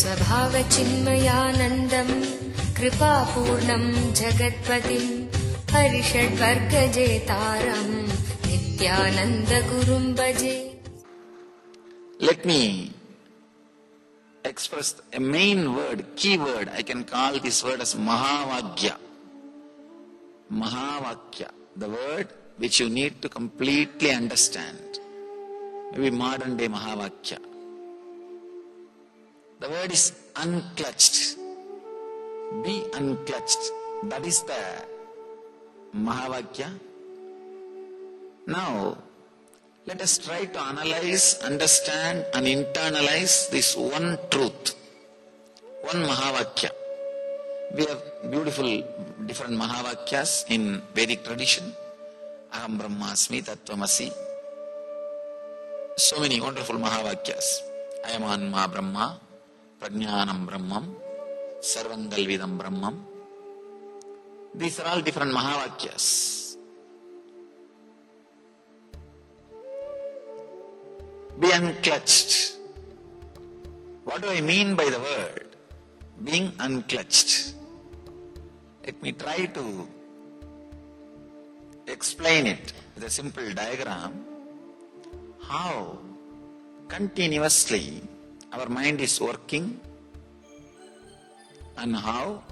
स्वभावचिन्मयानन्दं कृपापूर्णं जगत्पतिं हरिषड्वर्गजेतारं नित्यानन्दगुरुं भजे. Let me express a main word, key word. I can call this word as Mahavakya. Mahavakya, the word which you need to completely understand. Maybe modern day Mahavakya. The word is unclutched. Be unclutched. That is the Mahavakya. Now, let us try to analyze, understand and internalize this one truth. One Mahavakya. We have beautiful different Mahavakyas in Vedic tradition. Aham Brahmasmi Tattvamasi. So many wonderful Mahavakyas. Ayam Anma Brahma, Prajnanam Brahmam, Sarvangalvidam Brahmam. These are all different Mahavakyas. Be unclutched. What do I mean by the word? Being unclutched. Let me try to explain it with a simple diagram. How continuously our mind is working and how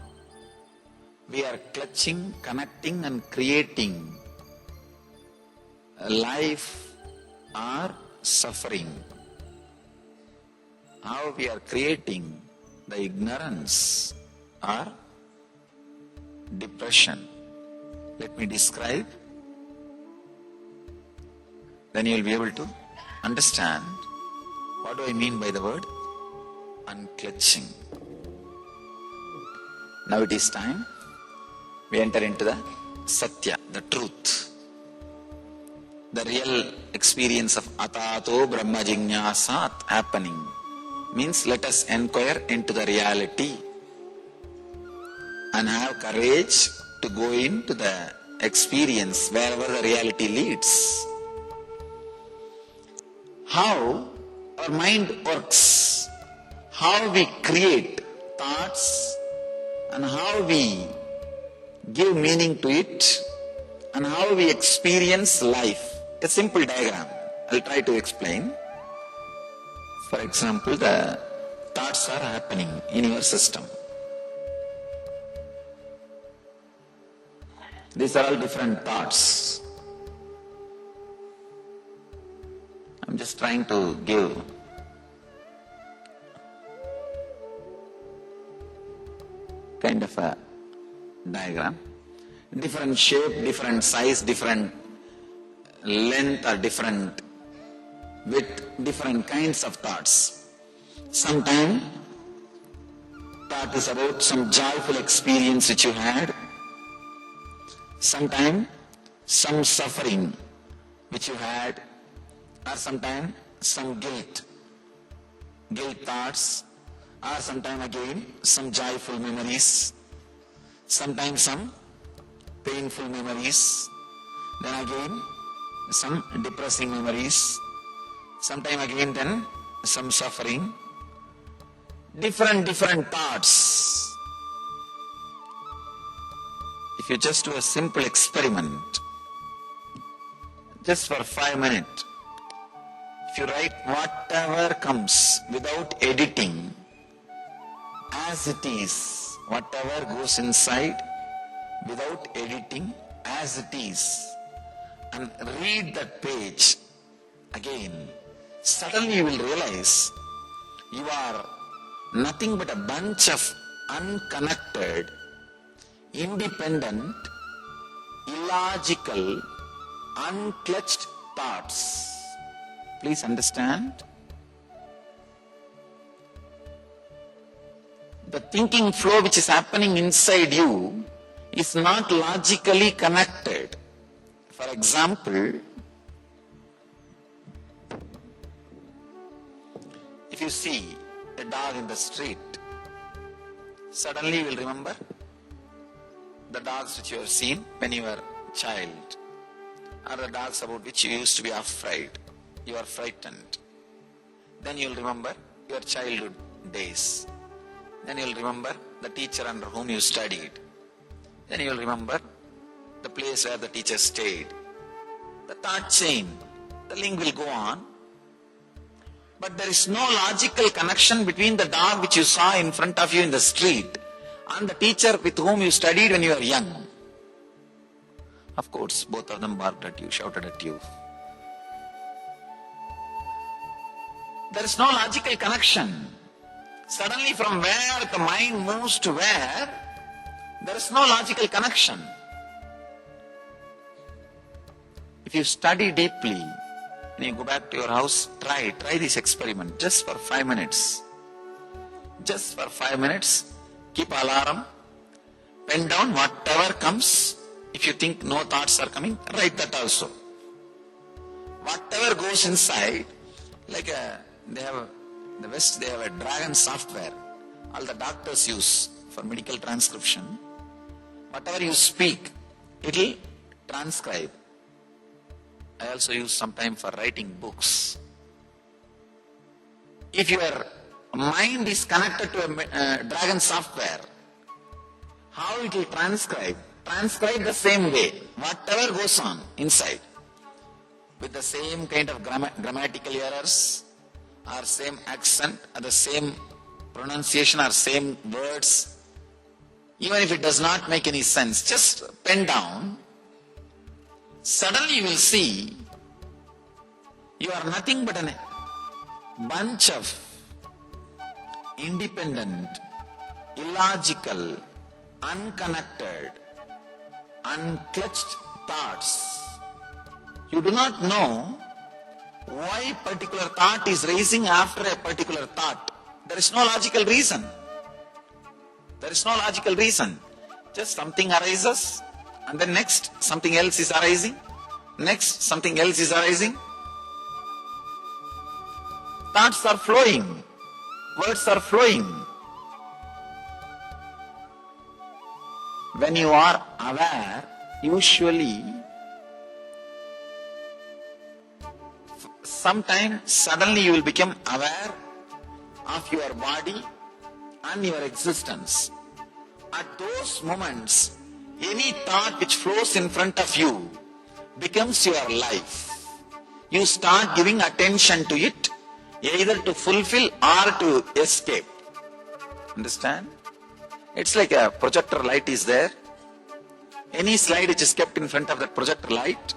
we are clutching, connecting and creating a life or suffering. How we are creating the ignorance or depression. Let me describe. Then you will be able to understand what do I mean by the word unclutching. Now it is time we enter into the Satya, the truth. The real experience of Atato Brahma Jignasat happening. Means let us inquire into the reality and have courage to go into the experience wherever the reality leads. How our mind works, how we create thoughts and how we give meaning to it and how we experience life. A simple diagram. I'll try to explain. For example, the thoughts are happening in your system. These are all different thoughts. I'm just trying to give kind of a diagram. Different shape, different size, different length or different width, different kinds of thoughts. Sometimes thought is about some joyful experience which you had. Sometimes some suffering which you had, or sometimes some guilt thoughts, or sometimes again some joyful memories, sometimes some painful memories, then again some depressing memories, sometime again then some suffering, different thoughts. If you just do a simple experiment, just for 5 minutes, if you write whatever comes without editing, as it is, whatever goes inside without editing, as it is, and read that page again, suddenly you will realize you are nothing but a bunch of unconnected, independent, illogical, unclutched thoughts. Please understand. The thinking flow which is happening inside you is not logically connected. For example, if you see a dog in the street, suddenly you will remember the dogs which you have seen when you were a child, or the dogs about which you used to be afraid. You are frightened. Then you'll remember your childhood days. Then you'll remember the teacher under whom you studied. Then you'll remember the place where the teacher stayed. The thought chain, the link will go on. But there is no logical connection between the dog which you saw in front of you in the street and the teacher with whom you studied when you were young. Of course, both of them barked at you, shouted at you. There is no logical connection. Suddenly from where the mind moves to where, there is no logical connection. If you study deeply, when you go back to your house, try this experiment just for 5 minutes. Just for 5 minutes, keep alarm, pen down whatever comes. If you think no thoughts are coming, write that also. Whatever goes inside, like the West, they have a dragon software. All the doctors use for medical transcription. Whatever you speak, it will transcribe. I also use some time for writing books. If your mind is connected to a dragon software, how it will transcribe? Transcribe the same way. Whatever goes on inside, with the same kind of grammatical errors, or same accent, or the same pronunciation, or same words, even if it does not make any sense, just pen down. Suddenly you will see you are nothing but a bunch of independent, illogical, unconnected, unclutched thoughts. You do not know why particular thought is raising after a particular thought. There is no logical reason. There is no logical reason. Just something arises, and then next something else is arising. Next something else is arising. Thoughts are flowing. Words are flowing. When you are aware, usually, sometime suddenly you will become aware of your body and your existence. At those moments, any thought which flows in front of you becomes your life. You start giving attention to it, either to fulfill or to escape. Understand? It's like a projector light is there. Any slide which is kept in front of that projector light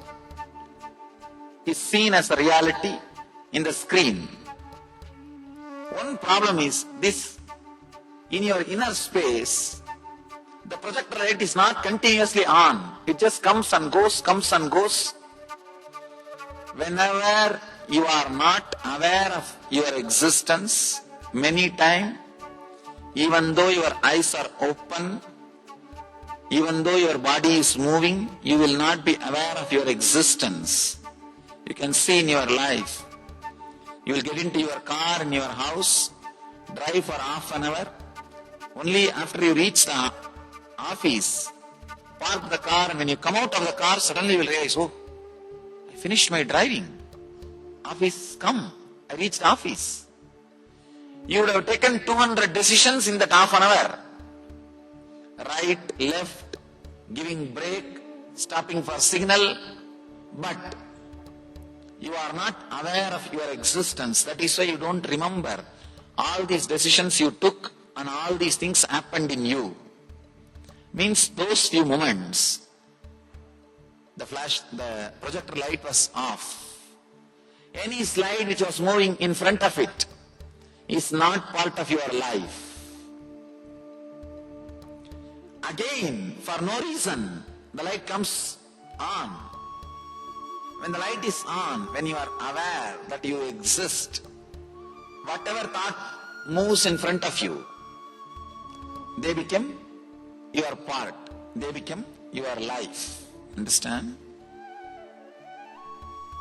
is seen as a reality in the screen. One problem is this: in your inner space, the projector light is not continuously on. It just comes and goes, comes and goes. Whenever you are not aware of your existence, many times, even though your eyes are open, even though your body is moving, you will not be aware of your existence. You can see in your life, you will get into your car in your house, drive for half an hour. Only after you reach the office, park the car, and when you come out of the car, suddenly you will realize, oh, I finished my driving. Office come, I reached office. You would have taken 200 decisions in that half an hour. Right, left, giving brake, stopping for signal, but you are not aware of your existence. That is why you don't remember all these decisions you took and all these things happened in you. Means those few moments, the projector light was off. Any slide which was moving in front of it is not part of your life. Again, for no reason, the light comes on. When the light is on, when you are aware that you exist, whatever thought moves in front of you, they become your part. They become your life. Understand?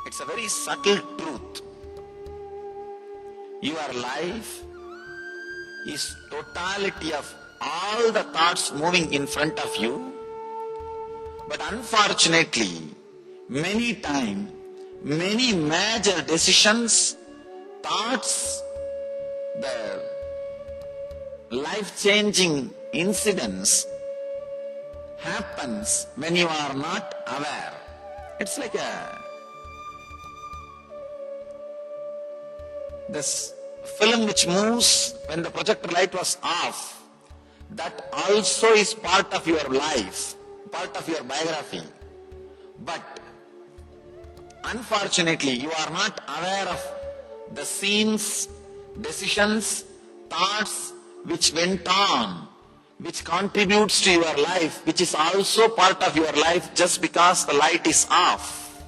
It's a very subtle truth. Your life is totality of all the thoughts moving in front of you. But unfortunately, many times, many major decisions thoughts, the life-changing incidents happens when you are not aware. It's like this film which moves when the projector light was off. That also is part of your life, part of your biography. But unfortunately, you are not aware of the scenes, decisions, thoughts which went on, which contributes to your life, which is also part of your life just because the light is off.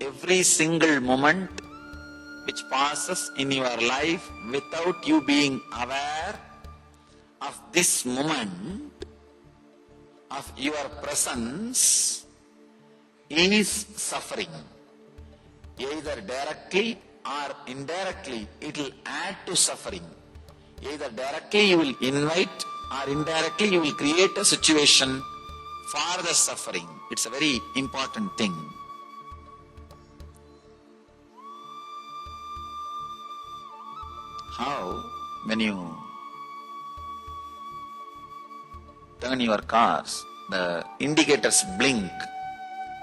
Every single moment which passes in your life without you being aware of this moment, of your presence, is suffering. Either directly or indirectly, it will add to suffering. Either directly you will invite or indirectly you will create a situation for the suffering. It's a very important thing. How, when you turn your cars, the indicators blink,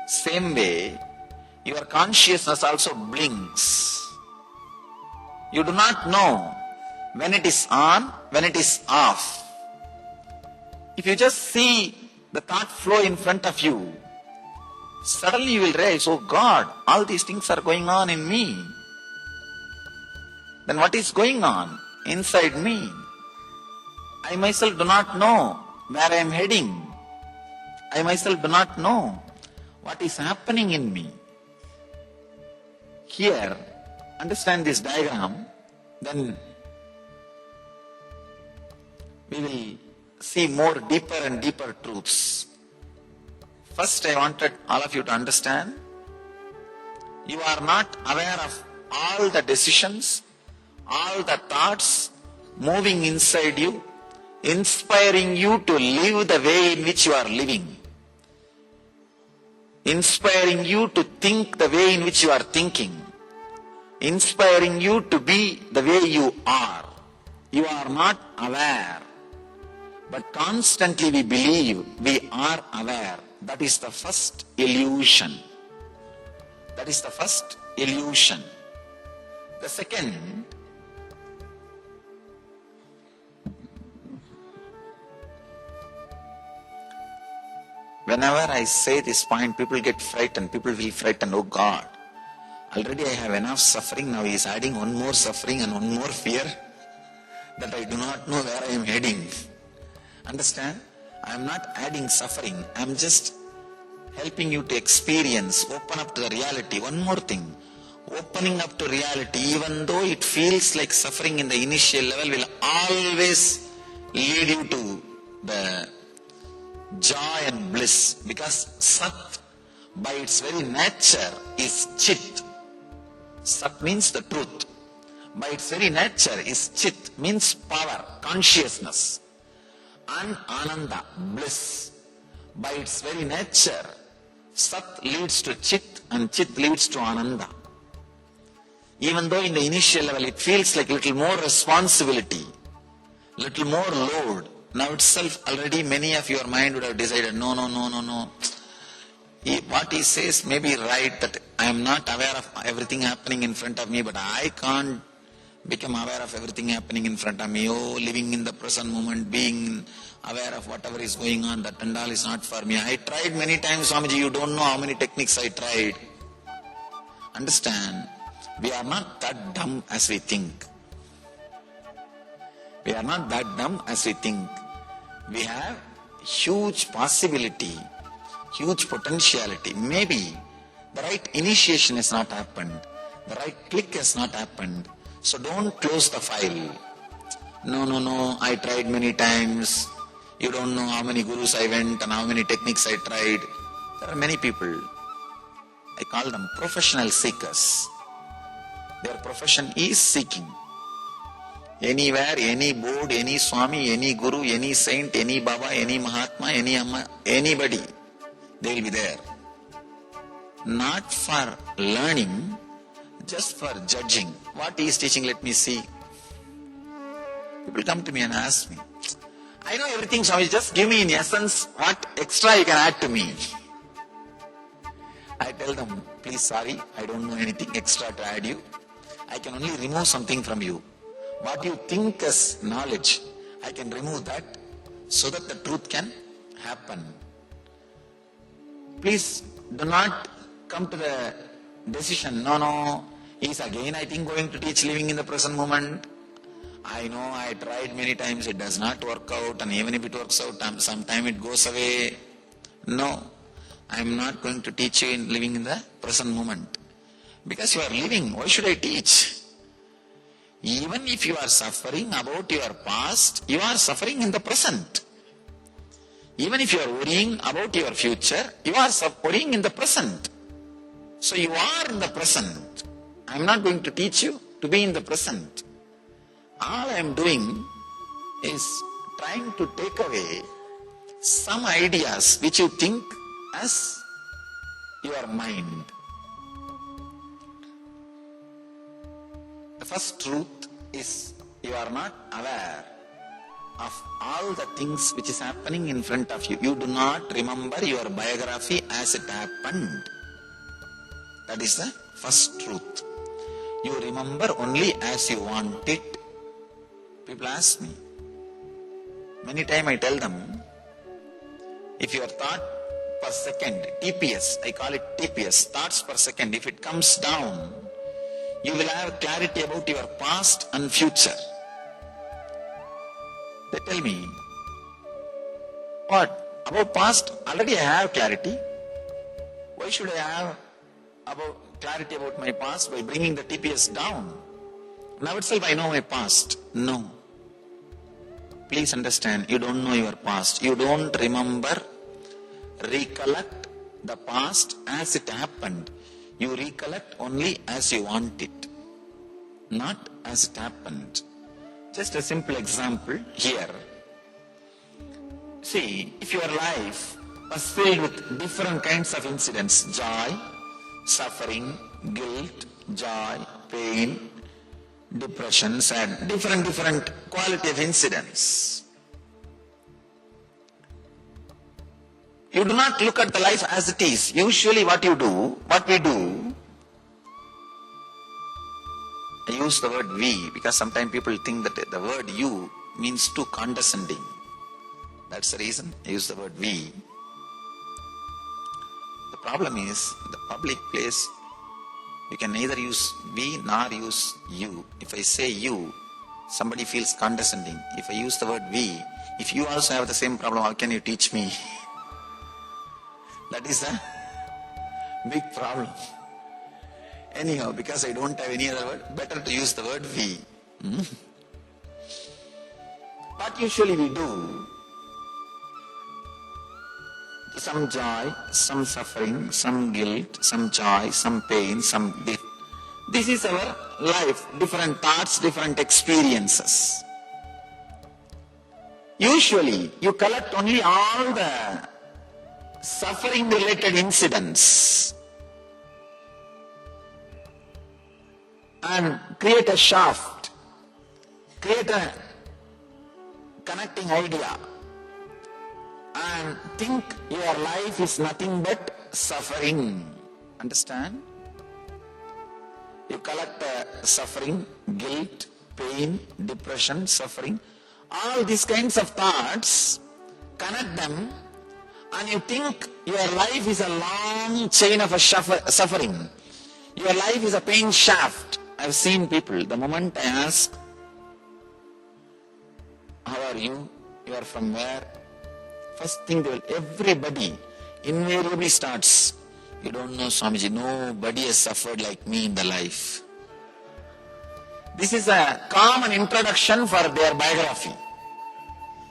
same way, your consciousness also blinks. You do not know when it is on, when it is off. If you just see the thought flow in front of you, suddenly you will realize, oh God, all these things are going on in me. Then what is going on inside me? I myself do not know where I am heading. I myself do not know what is happening in me. Here, understand this diagram, then we will see more deeper and deeper truths. First, I wanted all of you to understand, you are not aware of all the decisions, all the thoughts moving inside you, inspiring you to live the way in which you are living, inspiring you to think the way in which you are thinking, inspiring you to be the way you are. You are not aware, but constantly we believe we are aware. That is the first illusion. That is the first illusion. The second, whenever I say this point, people get frightened. People will frighten. Oh God, already I have enough suffering. Now he is adding one more suffering and one more fear that I do not know where I am heading. Understand? I am not adding suffering. I am just helping you to experience, open up to the reality. One more thing. Opening up to reality, even though it feels like suffering in the initial level, will always lead you to the joy and bliss, because Sat, by its very nature, is Chit. Sat means the truth. By its very nature is Chit, means power, consciousness. And Ananda, bliss. By its very nature, Sat leads to Chit and Chit leads to Ananda. Even though in the initial level it feels like a little more responsibility, little more load, now itself already many of your mind would have decided, no. What he says may be right, that I am not aware of everything happening in front of me, but I can't become aware of everything happening in front of me. Oh, living in the present moment, being aware of whatever is going on, that and all is not for me. I tried many times, Swamiji, you don't know how many techniques I tried. Understand, we are not that dumb as we think. We are not that dumb as we think. We have huge possibility, huge potentiality. Maybe the right initiation has not happened, the right click has not happened. So don't close the file. No, I tried many times. You don't know how many gurus I went and how many techniques I tried. There are many people, I call them professional seekers. Their profession is seeking. Anywhere, any board, any Swami, any Guru, any saint, any Baba, any Mahatma, any Amma, anybody, they will be there. Not for learning, just for judging. What he is teaching, let me see. People come to me and ask me, I know everything, Swami, just give me in essence what extra you can add to me. I tell them, please, sorry, I don't know anything extra to add you. I can only remove something from you. What you think as knowledge, I can remove that so that the truth can happen. Please do not come to the decision, no, he's again, I think, going to teach living in the present moment. I know, I tried many times, it does not work out, and even if it works out, sometime it goes away. No, I am not going to teach you in living in the present moment. Because you are living, why should I teach? Even if you are suffering about your past, you are suffering in the present. Even if you are worrying about your future, you are worrying in the present. So you are in the present. I am not going to teach you to be in the present. All I am doing is trying to take away some ideas which you think as your mind. The first truth is you are not aware of all the things which is happening in front of you. You do not remember your biography as it happened. That is the first truth. You remember only as you want it. People ask me. Many times I tell them, if your thought per second, TPS, I call it TPS, thoughts per second, if it comes down, you will have clarity about your past and future. They tell me, what? About past, already I have clarity. Why should I have clarity about my past by bringing the TPS down? Now itself I know my past. No. Please understand, you don't know your past. You don't recollect the past as it happened. You recollect only as you want it, not as it happened. Just a simple example here. See, if your life was filled with different kinds of incidents, joy, suffering, guilt, joy, pain, depression, sad, different quality of incidents. You do not look at the life as it is. Usually what we do, I use the word we because sometimes people think that the word you means too condescending. That's the reason I use the word we. The problem is, the public place, you can neither use we nor use you. If I say you, somebody feels condescending. If I use the word we, if you also have the same problem, how can you teach me? That is a big problem. Anyhow, because I don't have any other word, better to use the word we. What usually we do, some joy, some suffering, some guilt, some joy, some pain, some death. This is our life, different thoughts, different experiences. Usually, you collect only all the suffering-related incidents and create a shaft, create a connecting idea, and think your life is nothing but suffering. Understand? You collect suffering, guilt, pain, depression, suffering, all these kinds of thoughts, connect them, and you think your life is a long chain of suffering. Your life is a pain shaft. I've seen people, the moment I ask, how are you? You are from where? First thing everybody invariably starts, you don't know Swamiji, nobody has suffered like me in the life. This is a common introduction for their biography.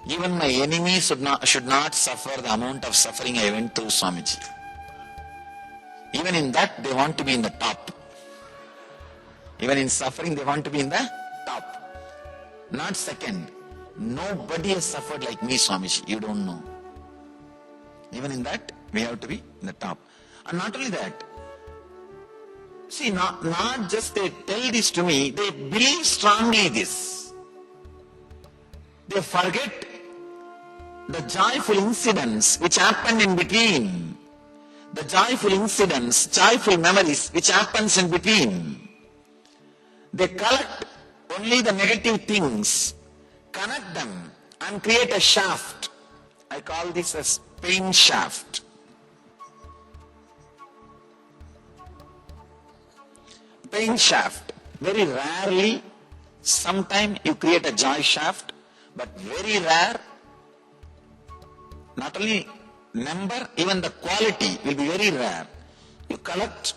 Even my enemies should not suffer the amount of suffering I went through, Swamiji. Even in that, they want to be in the top. Even in suffering, they want to be in the top. Not second. Nobody has suffered like me, Swamiji. You don't know. Even in that, we have to be in the top. And not only that, See, not just they tell this to me, they believe strongly this. They forget the joyful incidents which happened in between. The joyful incidents, joyful memories which happens in between. They collect only the negative things, connect them and create a shaft. I call this as pain shaft. Pain shaft. Very rarely, sometime you create a joy shaft, but very rare, not only number, even the quality will be very rare. You collect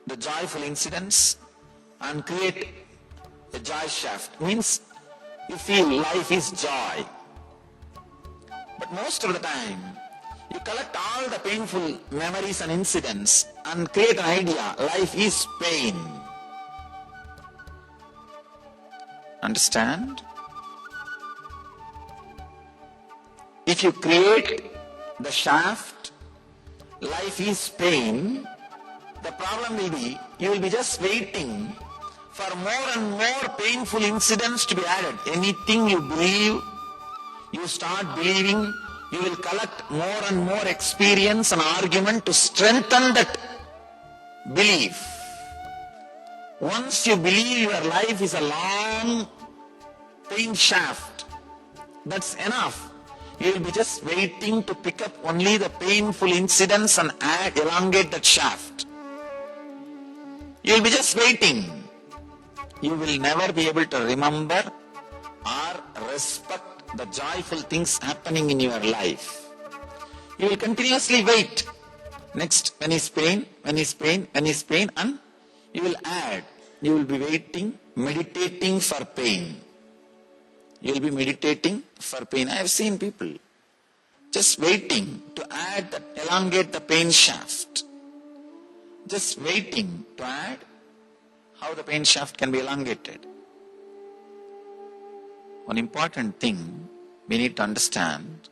the joyful incidents and create a joy shaft. Means you feel life is joy. But most of the time, you collect all the painful memories and incidents and create an idea, life is pain. Understand? If you create the shaft, life is pain, the problem will be, you will be just waiting for more and more painful incidents to be added. Anything you believe, you start believing, you will collect more and more experience and argument to strengthen that belief. Once you believe your life is a long pain shaft, that's enough. You will be just waiting to pick up only the painful incidents and elongate that shaft. You will be just waiting. You will never be able to remember or respect the joyful things happening in your life. You will continuously wait. Next, when is pain, when is pain, when is pain, and you will add. You will be waiting, meditating for pain. You will be meditating for pain. I have seen people just waiting to add that, elongate the pain shaft. Just waiting to add how the pain shaft can be elongated. One important thing we need to understand,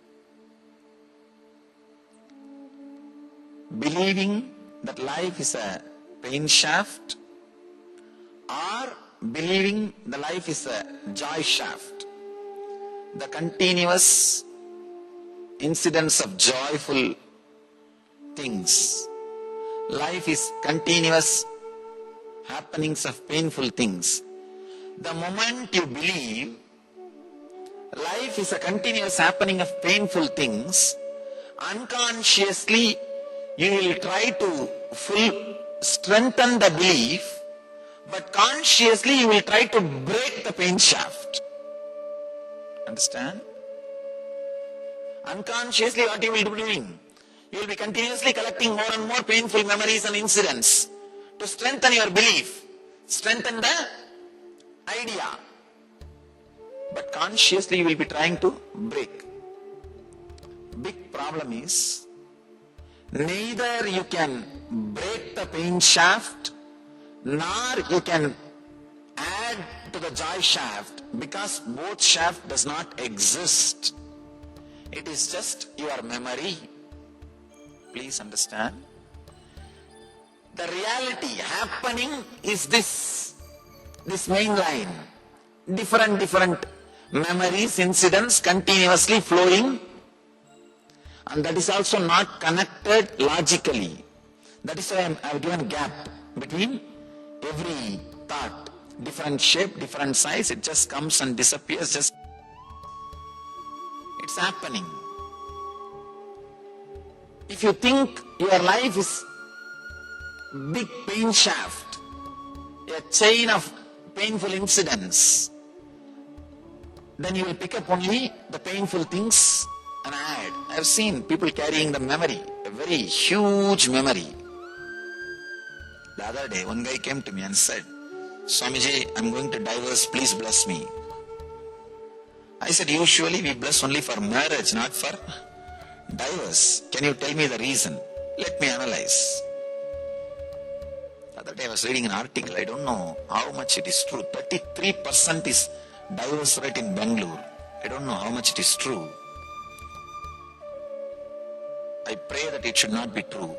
believing that life is a pain shaft or believing the life is a joy shaft. The continuous incidents of joyful things. Life is continuous happenings of painful things. The moment you believe life is a continuous happening of painful things, unconsciously you will try to strengthen the belief, but consciously you will try to break the pain shaft. Understand? Unconsciously what you will be doing? You will be continuously collecting more and more painful memories and incidents to strengthen your belief, strengthen the idea. But consciously you will be trying to break. Big problem is, neither you can break the pain shaft, nor you can add to the joy shaft, because both shaft does not exist. It is just your memory. Please understand. The reality happening is this main line. Different memories, incidents continuously flowing, and that is also not connected logically. That is why I have given gap between every thought. Different shape, different size, it just comes and disappears, it's happening. If you think your life is big pain shaft, a chain of painful incidents, then you will pick up only the painful things and add. I have seen people carrying the memory, a very huge memory. The other day, one guy came to me and said, Swamiji, I'm going to divorce, please bless me. I said, usually we bless only for marriage, not for divorce. Can you tell me the reason? Let me analyze. The other day I was reading an article, I don't know how much it is true. 33% is divorce rate in Bangalore. I don't know how much it is true. I pray that it should not be true.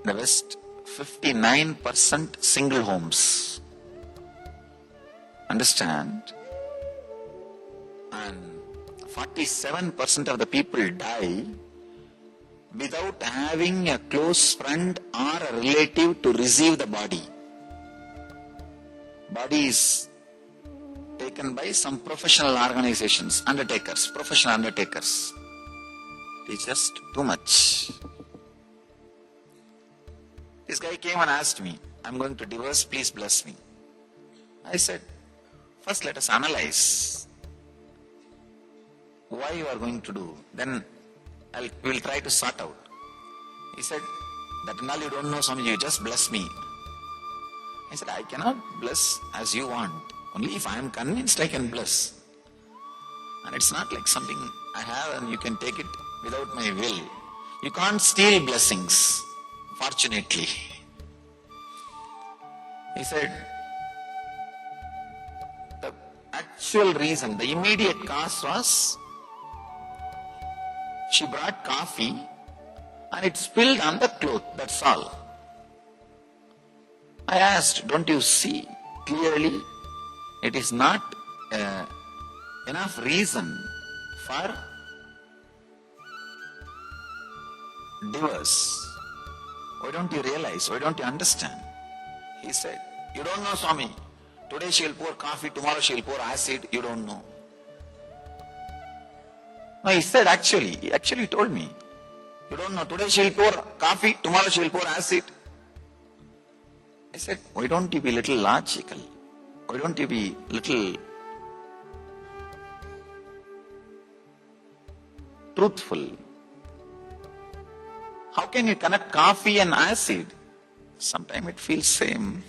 the West, 59% single homes. Understand? And 47% of the people die without having a close friend or a relative to receive the body. Body is taken by some professional organizations, undertakers, professional undertakers. It's just too much. This guy came and asked me, I'm going to divorce, please bless me. I said, first let us analyze why you are going to do. Then we will try to sort out. He said, that and all you don't know, Swamiji, you just bless me. I said, I cannot bless as you want. Only if I am convinced I can bless. And it's not like something I have and you can take it without my will. You can't steal blessings, fortunately. He said, the actual reason, the immediate cause was, she brought coffee and it spilled on the cloth, that's all. I asked, don't you see clearly it is not enough reason for divorce? Why don't you realize? Why don't you understand? He said, you don't know, Swami. Today she will pour coffee, tomorrow she will pour acid, you don't know. No, he said he actually told me, you don't know, today she will pour coffee, tomorrow she will pour acid. I said, why don't you be little logical? Why don't you be little truthful? How can you connect coffee and acid? Sometimes it feels same.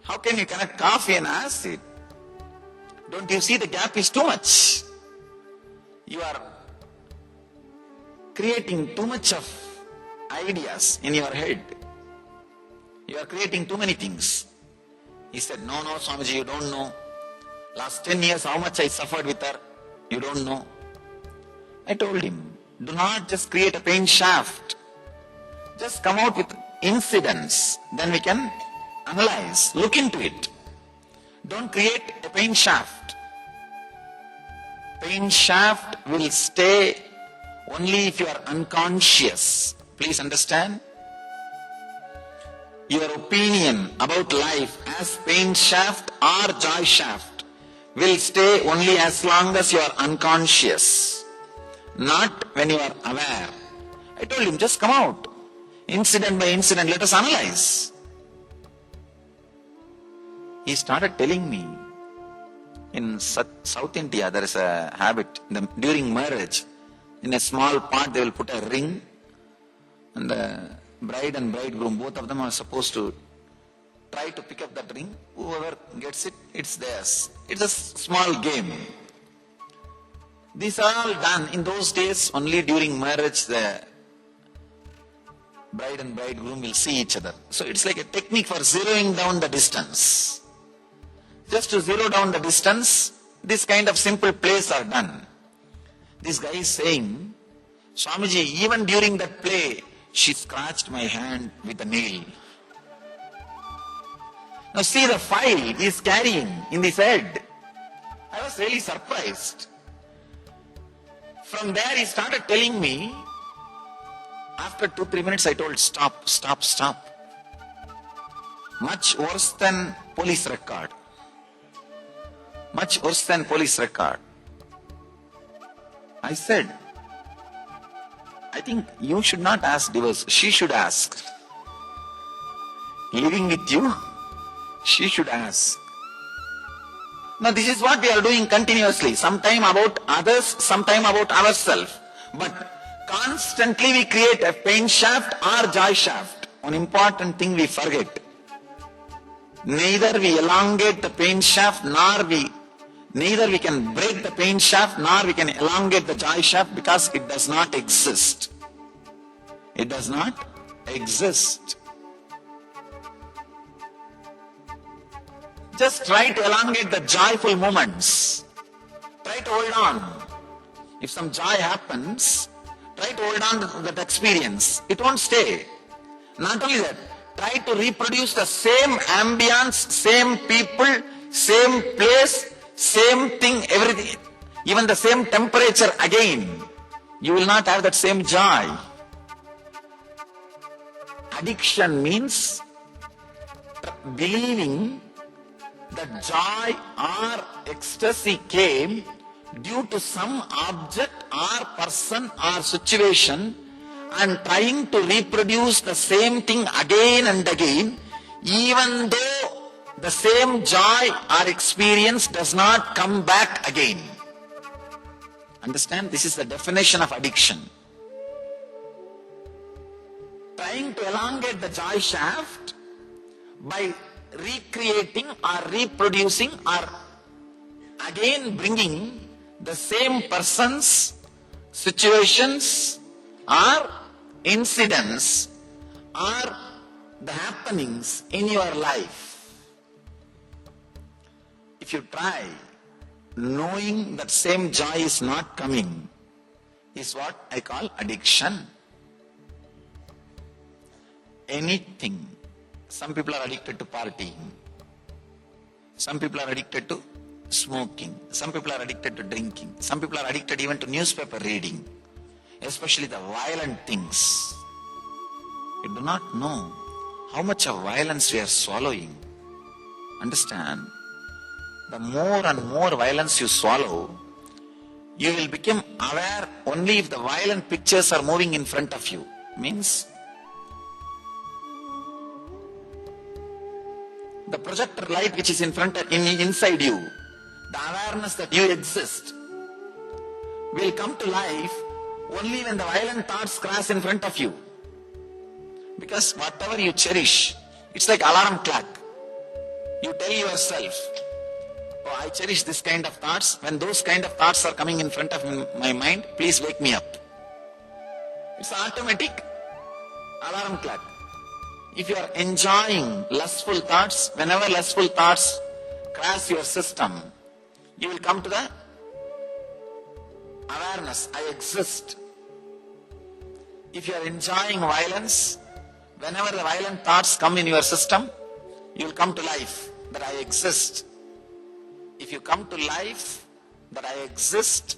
How can you connect coffee and acid? Don't you see the gap is too much? You are creating too much of ideas in your head. You are creating too many things. He said, no, Swamiji, you don't know. Last 10 years, how much I suffered with her, you don't know. I told him, do not just create a pain shaft. Just come out with incidents. Then we can analyze, look into it. Don't create a pain shaft. Pain shaft will stay only if you are unconscious. Please understand. Your opinion about life as pain shaft or joy shaft will stay only as long as you are unconscious, not when you are aware. I told him, just come out. Incident by incident, let us analyze. He started telling me, in South India there is a habit, during marriage, in a small pot they will put a ring, and the bride and bridegroom, both of them are supposed to try to pick up that ring. Whoever gets it, it's theirs. It's a small game. These are all done. In those days, only during marriage, the bride and bridegroom will see each other. So it's like a technique for zeroing down the distance. Just to zero down the distance, this kind of simple plays are done. This guy is saying, Swamiji, even during that play, she scratched my hand with a nail. Now see the file he is carrying in his head. I was really surprised. From there he started telling me, after 2-3 minutes I told, stop. Much worse than police record. Much worse than police record. I said, I think you should not ask divorce, she should ask. Living with you, she should ask. Now this is what we are doing continuously. Sometime about others, sometime about ourselves. But constantly we create a pain shaft or joy shaft. One important thing we forget. Neither we elongate the pain shaft neither we can break the pain shaft nor we can elongate the joy shaft, because it does not exist. It does not exist. Just try to elongate the joyful moments. Try to hold on. If some joy happens, Try to hold on to that experience. It won't stay. Not only that, try to reproduce the same ambience, same people, same place, same thing, everything, even the same temperature again. You will not have that same joy. Addiction means believing that joy or ecstasy came due to some object or person or situation, and trying to reproduce the same thing again and again, even though the same joy or experience does not come back again. Understand? This is the definition of addiction. Trying to elongate the joy shaft by recreating or reproducing or again bringing the same persons, situations or incidents or the happenings in your life. If you try, knowing that same joy is not coming, is what I call addiction. Anything. Some people are addicted to partying. Some people are addicted to smoking. Some people are addicted to drinking. Some people are addicted even to newspaper reading, especially the violent things. You do not know how much of violence we are swallowing. Understand? The more and more violence you swallow, you will become aware only if the violent pictures are moving in front of you. Means the projector light which is inside you, the awareness that you exist, will come to life only when the violent thoughts crash in front of you. Because whatever you cherish, it's like alarm clock. You tell yourself, oh, I cherish this kind of thoughts. When those kind of thoughts are coming in front of my mind, please wake me up. It's an automatic alarm clock. If you are enjoying lustful thoughts, whenever lustful thoughts crash your system, you will come to the awareness, I exist. If you are enjoying violence, whenever the violent thoughts come in your system, you will come to life, that I exist. If you come to life, that I exist,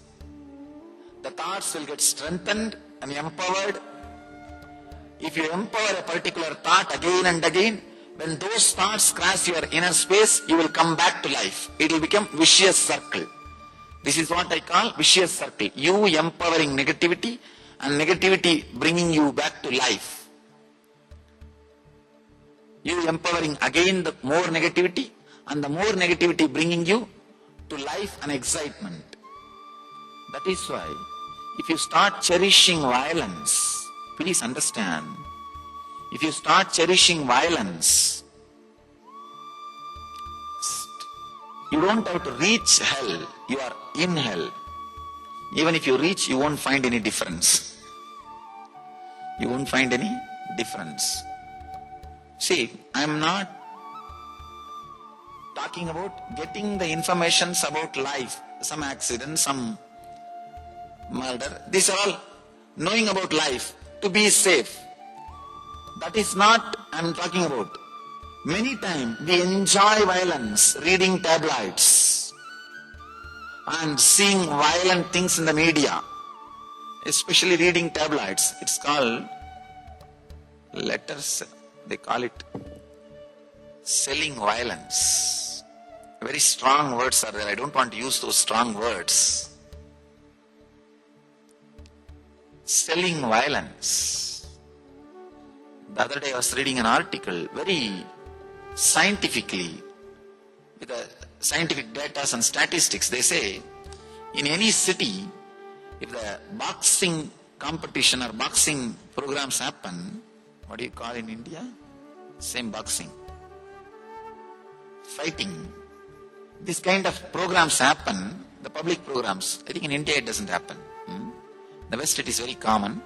the thoughts will get strengthened and empowered. If you empower a particular thought again and again, when those thoughts cross your inner space, you will come back to life. It will become vicious circle. This is what I call vicious circle. You empowering negativity and negativity bringing you back to life. You empowering again the more negativity and the more negativity bringing you to life and excitement. That is why if you start cherishing violence, please understand, if you start cherishing violence, you don't have to reach hell, you are in hell. Even if you reach, you won't find any difference. You won't find any difference. See, I am not talking about getting the informations about life, some accident, some murder. These are all knowing about life, to be safe. That is not I am talking about. Many times we enjoy violence, reading tabloids and seeing violent things in the media, especially reading tabloids. It's called letters, they call it selling violence. Very strong words are there. I don't want to use those strong words. Selling violence. The other day I was reading an article, very scientifically, with the scientific data and statistics. They say, in any city, if the boxing competition or boxing programs happen, what do you call in India? Same boxing. Fighting. This kind of programs happen, the public programs. I think in India it doesn't happen. The West it is very common.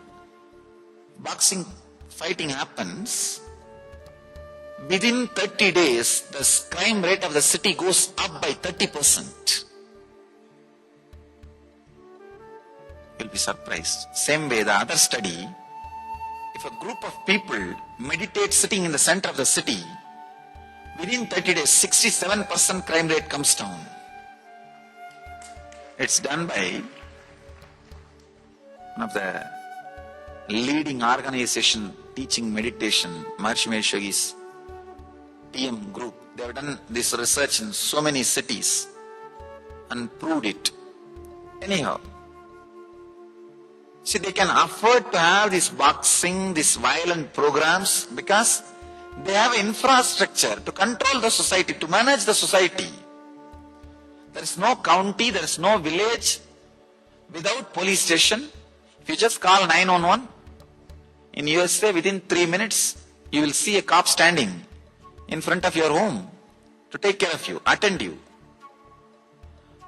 Boxing fighting happens. Within 30 days, the crime rate of the city goes up by 30%. You'll be surprised. Same way, the other study, if a group of people meditate sitting in the center of the city, within 30 days, 67% crime rate comes down. It's done by one of the leading organization teaching meditation, Maharishi Mahesh Yogi's TM group. They have done this research in so many cities and proved it. Anyhow, see, they can afford to have this boxing, these violent programs because they have infrastructure to control the society, to manage the society. There is no county, there is no village without police station. If you just call 911, in USA within 3 minutes, you will see a cop standing in front of your home to take care of you, attend you.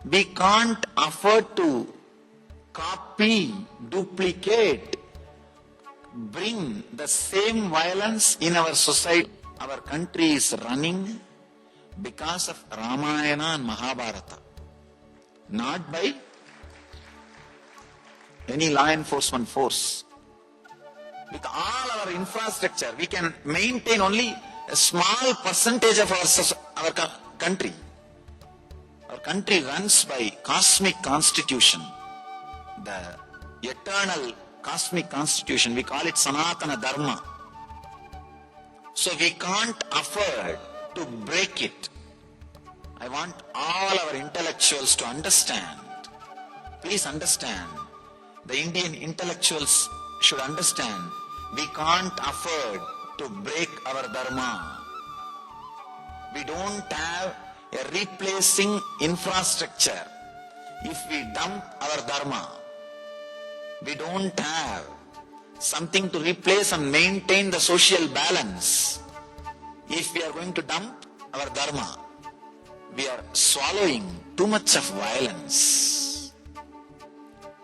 We can't afford to copy, duplicate, bring the same violence in our society. Our country is running because of Ramayana and Mahabharata, not by any law enforcement force. With all our infrastructure, we can maintain only a small percentage of our country. Our country runs by cosmic constitution, the eternal cosmic constitution. We call it Sanatana Dharma. So we can't afford to break it. I want all our intellectuals to understand. Please understand. The Indian intellectuals should understand. We can't afford to break our dharma. We don't have a replacing infrastructure. If we dump our dharma, we don't have something to replace and maintain the social balance. If we are going to dump our dharma, we are swallowing too much of violence.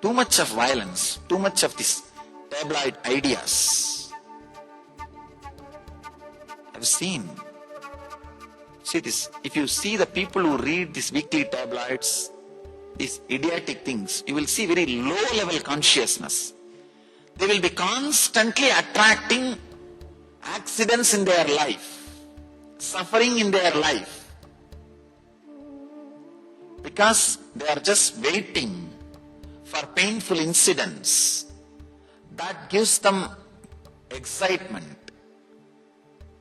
Too much of violence, too much of these tabloid ideas. I've seen. See this, if you see the people who read these weekly tabloids, these idiotic things, you will see very low level consciousness. They will be constantly attracting accidents in their life, suffering in their life, because they are just waiting for painful incidents that gives them excitement.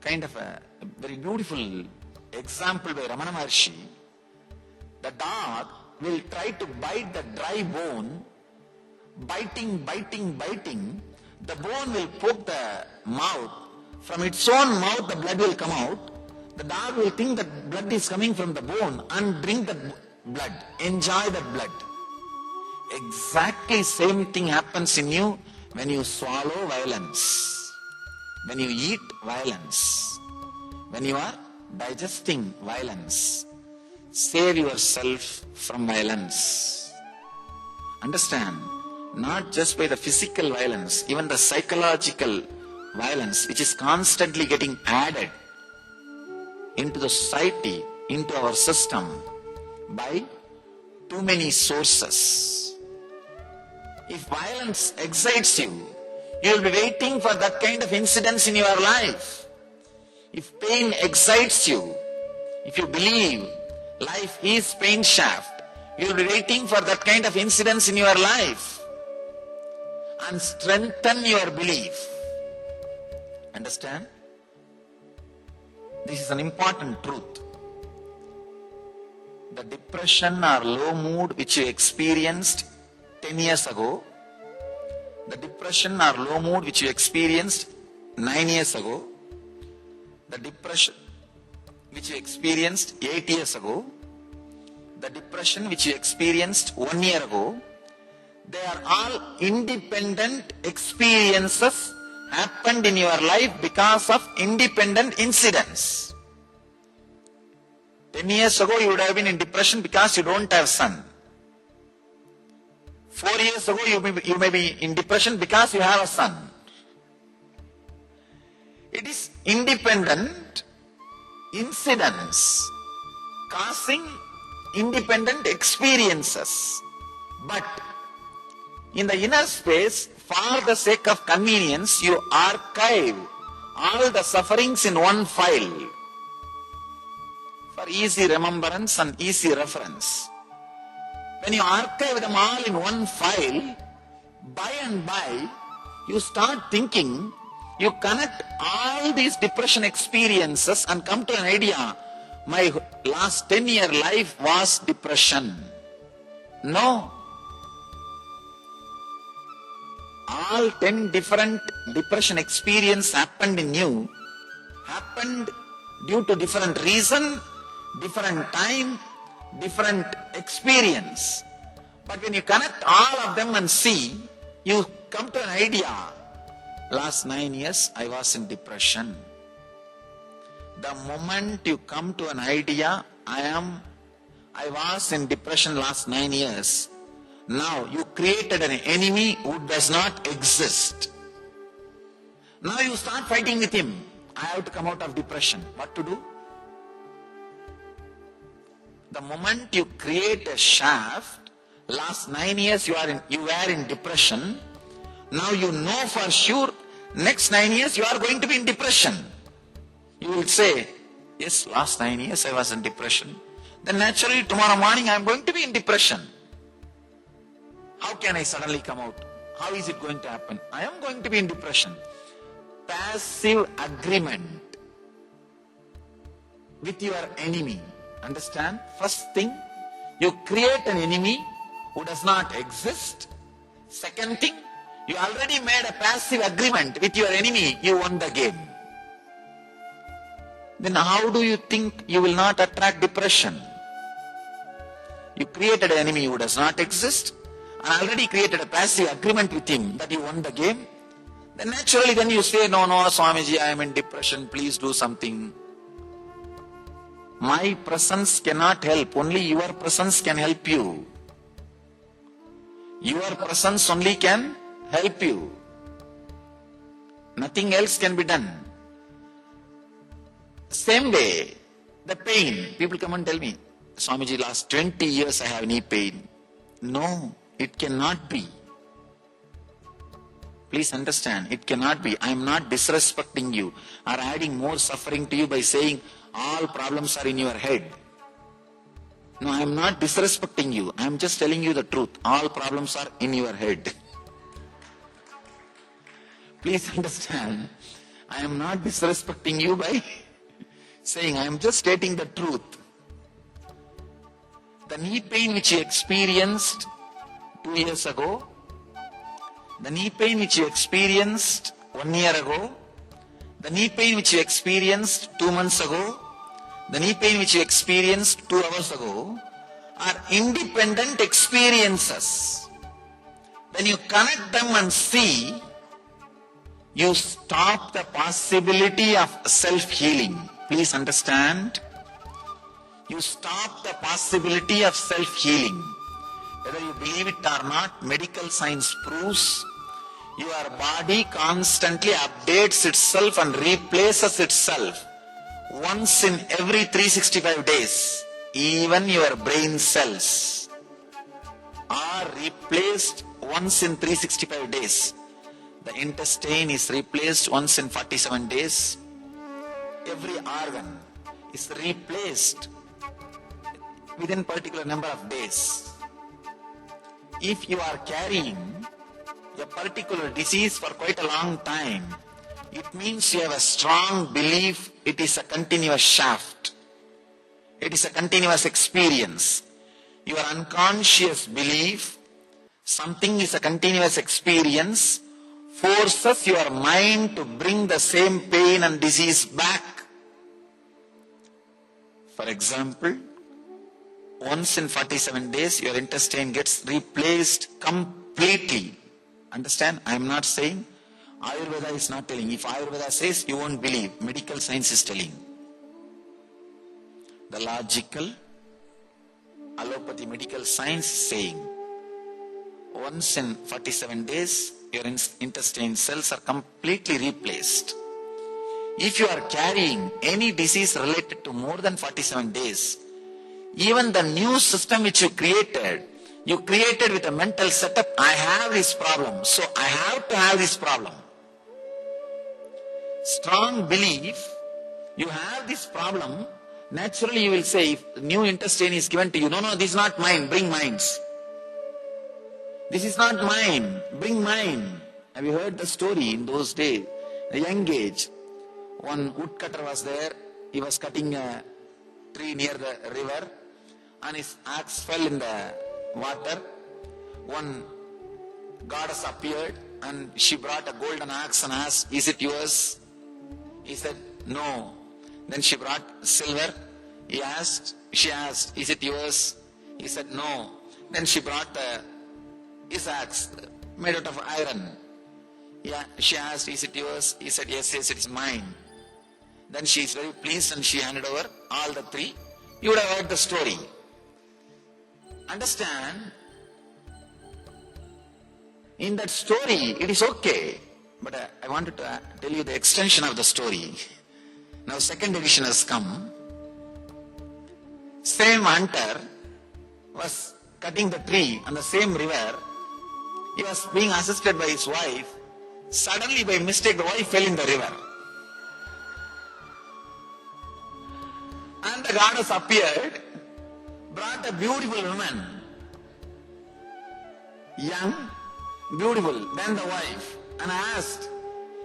Kind of a very beautiful example by Ramana Maharshi. The dog will try to bite the dry bone, biting. The bone will poke the mouth. From its own mouth, the blood will come out. The dog will think that blood is coming from the bone and drink the blood, enjoy the blood. Exactly same thing happens in you when you swallow violence, when you eat violence, when you are digesting violence. Save yourself from violence. Understand, not just by the physical violence, even the psychological violence which is constantly getting added into the society, into our system by too many sources. If violence excites you, you will be waiting for that kind of incidents in your life. If pain excites you, if you believe life is pain shaft, you will be waiting for that kind of incidents in your life and strengthen your belief. Understand? This is an important truth. The depression or low mood which you experienced 10 years ago, the depression or low mood which you experienced 9 years ago, the depression which you experienced 8 years ago, the depression which you experienced 1 year ago, they are all independent experiences happened in your life because of independent incidents. 10 years ago you would have been in depression because you don't have son. 4 years ago you may be in depression because you have a son. It is independent incidents causing independent experiences. But In the inner space, for the sake of convenience, you archive all the sufferings in one file for easy remembrance and easy reference. When you archive them all in one file, by and by, you start thinking, you connect all these depression experiences and come to an idea, my last 10-year life was depression. No. All 10 different depression experiences happened in you, happened due to different reason, different time, different experience. But when you connect all of them and see, you come to an idea. Last 9 years, I was in depression. The moment you come to an idea, I was in depression last 9 years. Now you created an enemy who does not exist. Now you start fighting with him. I have to come out of depression. What to do? The moment you create a shaft, last 9 years you were in depression. Now you know for sure, next 9 years you are going to be in depression. You will say, yes, last 9 years I was in depression. Then naturally tomorrow morning I am going to be in depression. How can I suddenly come out? How is it going to happen? I am going to be in depression. Passive agreement with your enemy. Understand? First thing, you create an enemy who does not exist. Second thing, you already made a passive agreement with your enemy. You won the game. Then how do you think you will not attract depression? You created an enemy who does not exist, and already created a passive agreement with him that you won the game. Then naturally then you say, no, Swamiji, I am in depression, please do something. My presence cannot help, only your presence can help you. Your presence only can help you. Nothing else can be done. Same way, the pain. People come and tell me, Swamiji, last 20 years I have knee pain. No, it cannot be. Please understand, it cannot be. I am not disrespecting you or adding more suffering to you by saying all problems are in your head. No, I am not disrespecting you. I am just telling you the truth. All problems are in your head. Please understand, I am not disrespecting you by saying, I am just stating the truth. The knee pain which you experienced 2 years ago, the knee pain which you experienced 1 year ago, the knee pain which you experienced 2 months ago, the knee pain which you experienced 2 hours ago, are independent experiences. When you connect them and see, you stop the possibility of self-healing. Please understand. You stop the possibility of self-healing. Whether you believe it or not, medical science proves your body constantly updates itself and replaces itself once in every 365 days. Even your brain cells are replaced once in 365 days. The intestine is replaced once in 47 days. Every organ is replaced within a particular number of days. If you are carrying a particular disease for quite a long time, it means you have a strong belief it is a continuous shaft. It is a continuous experience. Your unconscious belief something is a continuous experience forces your mind to bring the same pain and disease back. For example, once in 47 days, your intestine gets replaced completely. Understand? I am not saying, Ayurveda is not telling. If Ayurveda says, you won't believe. Medical science is telling. The logical, allopathy medical science is saying, once in 47 days, your intestine cells are completely replaced. If you are carrying any disease related to more than 47 days, even the new system which you created, You created with a mental setup, I have this problem, so I have to have this problem. Strong belief, you have this problem, naturally you will say, if new intestine is given to you, no, this is not mine, bring mines. This is not mine, bring mine. Have you heard the story in those days? At a young age, one woodcutter was there, he was cutting a tree near the river, and his axe fell in the water. One goddess appeared and she brought a golden axe and asked, is it yours? He said, no. Then she brought silver. She asked, is it yours? He said, no. Then she brought his axe made out of iron. She asked, is it yours? He said, yes, it is mine. Then she is very pleased and she handed over all the three. You would have heard the story. Understand, in that story it is okay, but I wanted to tell you the extension of the story. Now second edition has come. Same hunter was cutting the tree on the same river. He was being assisted by his wife. Suddenly by mistake the wife fell in the river. And the goddess appeared, brought a beautiful woman, young, beautiful, then the wife, and asked,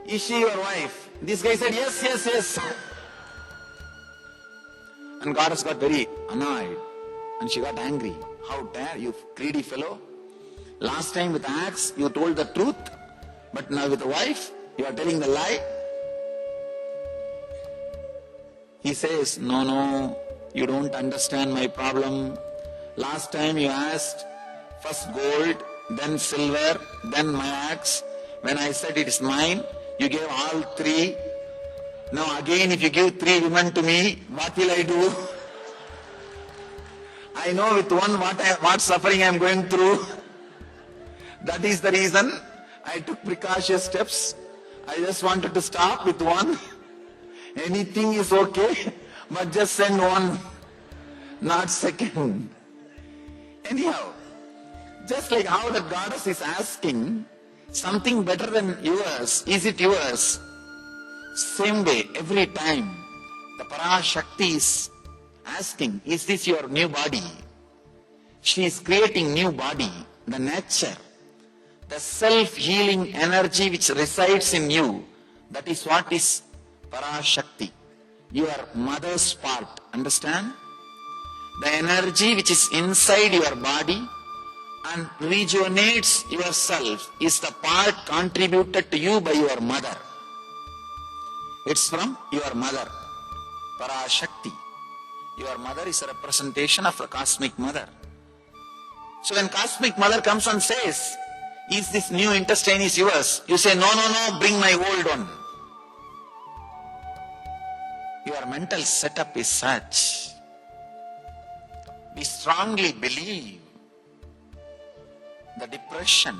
is she your wife? This guy said, yes. And goddess got very annoyed and she got angry. How dare you, greedy fellow? Last time with axe you told the truth, but now with the wife you are telling the lie. He says, no, you don't understand my problem. Last time you asked first gold, then silver, then my axe. When I said it is mine, you gave all three. Now again if you give three women to me, what will I do? I know with one what suffering I am going through. That is the reason I took precautious steps. I just wanted to stop with one. Anything is okay, but just send one, not second. Anyhow, just like how the goddess is asking, something better than yours, is it yours? Same way, every time, the Parashakti is asking, is this your new body? She is creating new body, the nature, the self-healing energy which resides in you. That is what is Parashakti, your mother's part, understand? The energy which is inside your body and rejuvenates yourself is the part contributed to you by your mother. It's from your mother, Parashakti. Your mother is a representation of the cosmic mother. So when cosmic mother comes and says, is this new intestine is yours? You say, no, bring my old one. Your mental setup is such. We strongly believe the depression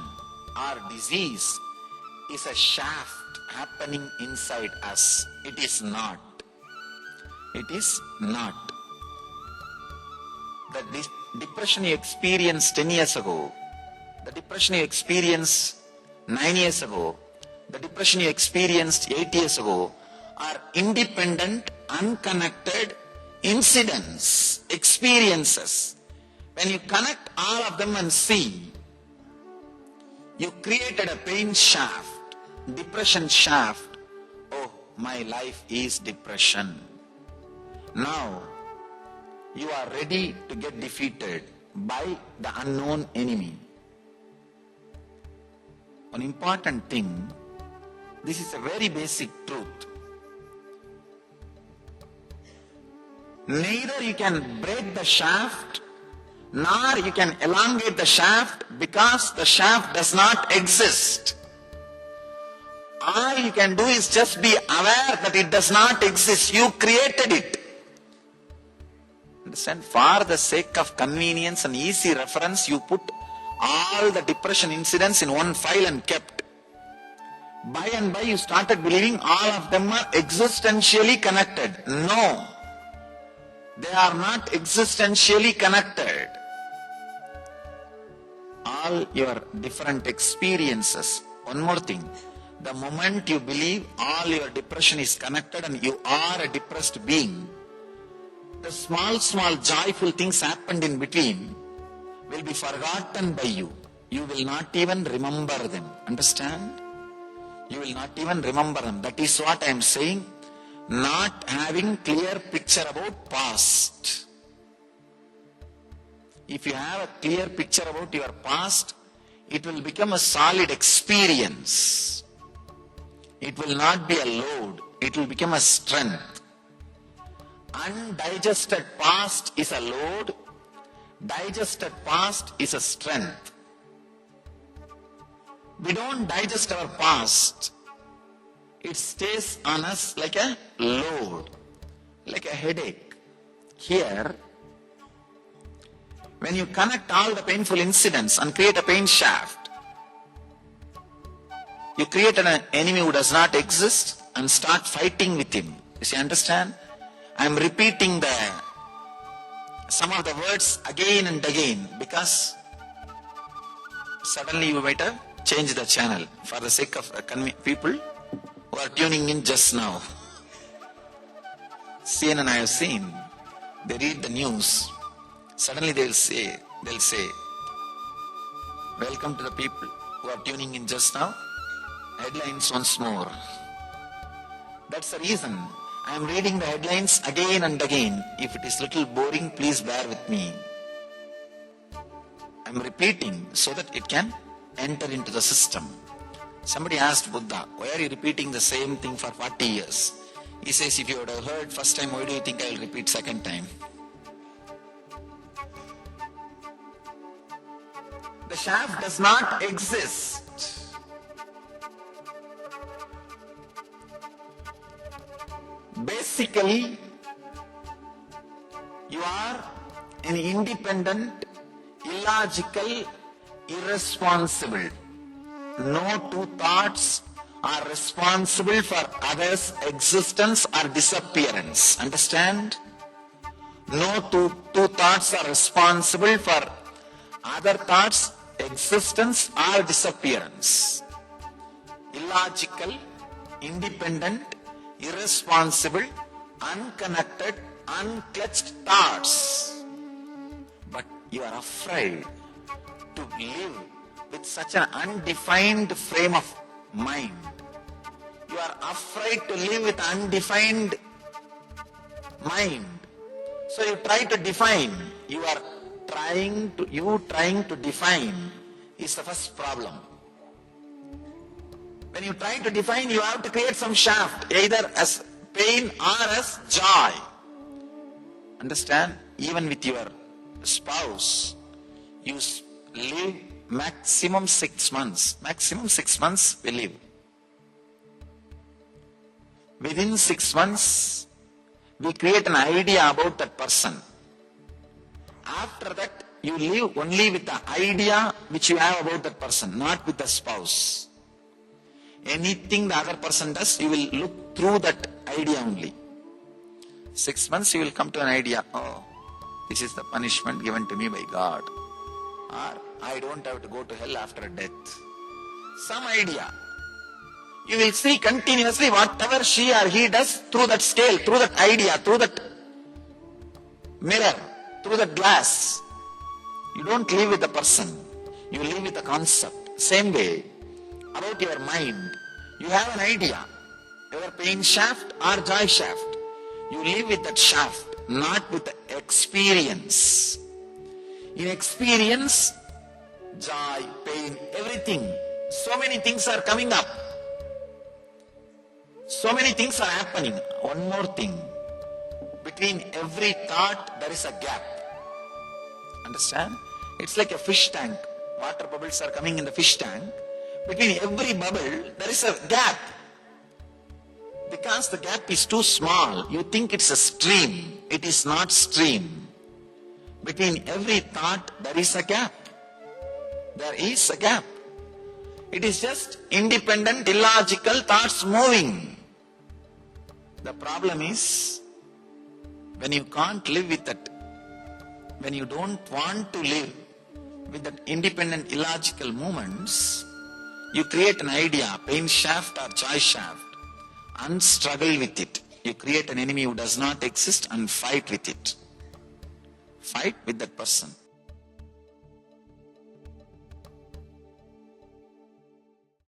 or disease is a shaft happening inside us. It is not. It is not. The depression you experienced 10 years ago, the depression you experienced 9 years ago, the depression you experienced 8 years ago are independent, unconnected incidents, experiences. When you connect all of them and see, you created a pain shaft, depression shaft. Oh, my life is depression. Now, you are ready to get defeated by the unknown enemy. An important thing, this is a very basic truth. Neither you can break the shaft, nor you can elongate the shaft because the shaft does not exist. All you can do is just be aware that it does not exist. You created it. Understand? For the sake of convenience and easy reference, you put all the depression incidents in one file and kept. By and by you started believing all of them are existentially connected. No. They are not existentially connected. all your different experiences. One more thing. The moment you believe all your depression is connected and you are a depressed being, the small joyful things happened in between will be forgotten by you. You will not even remember them. Understand? You will not even remember them. That is what I am saying. Not having clear picture about past. If you have a clear picture about your past, it will become a solid experience. It will not be a load. It will become a strength. Undigested past is a load. Digested past is a strength. We don't digest our past. It stays on us like a load, like a headache. Here, when you connect all the painful incidents and create a pain shaft, you create an enemy who does not exist and start fighting with him. You see, understand? I am repeating some of the words again and again because suddenly you might have changed the channel for the sake of people who are tuning in just now. CNN I have seen, they read the news, suddenly they'll say, welcome to the people who are tuning in just now, headlines once more. That's the reason I am reading the headlines again and again. If it is little boring, please bear with me. I am repeating so that it can enter into the system. Somebody asked Buddha, why are you repeating the same thing for 40 years? He says, if you would have heard first time, why do you think I will repeat second time? The shaft does not exist. Basically, you are an independent, illogical, irresponsible. No two thoughts are responsible for others' existence or disappearance. Understand? No two thoughts are responsible for other thoughts' existence or disappearance. Illogical, independent, irresponsible, unconnected, unclutched thoughts. But you are afraid to live with such an undefined frame of mind. You are afraid to live with undefined mind. So you try to define. Trying to define is the first problem. When you try to define, you have to create some shaft, either as pain or as joy. Understand? Even with your spouse, you live maximum 6 months. Maximum 6 months we live. Within 6 months, we create an idea about that person. After that, you live only with the idea which you have about that person, not with the spouse. Anything the other person does, you will look through that idea only. 6 months you will come to an idea, oh, this is the punishment given to me by God. Or I don't have to go to hell after death. Some idea. You will see continuously whatever she or he does through that scale, through that idea, through that mirror, through that glass. You don't live with the person. You live with the concept. Same way, about your mind. You have an idea, whether pain shaft or joy shaft. You live with that shaft, not with the experience. In experience, joy, pain, everything. So many things are coming up. So many things are happening. One more thing. Between every thought, there is a gap. Understand? It's like a fish tank. Water bubbles are coming in the fish tank. Between every bubble, there is a gap. Because the gap is too small, you think it's a stream. It is not stream. Between every thought, there is a gap. There is a gap. It is just independent, illogical thoughts moving. The problem is, when you can't live with that, when you don't want to live with that independent illogical movements, you create an idea, pain shaft or joy shaft, and struggle with it. You create an enemy who does not exist and fight with it. Fight with that person.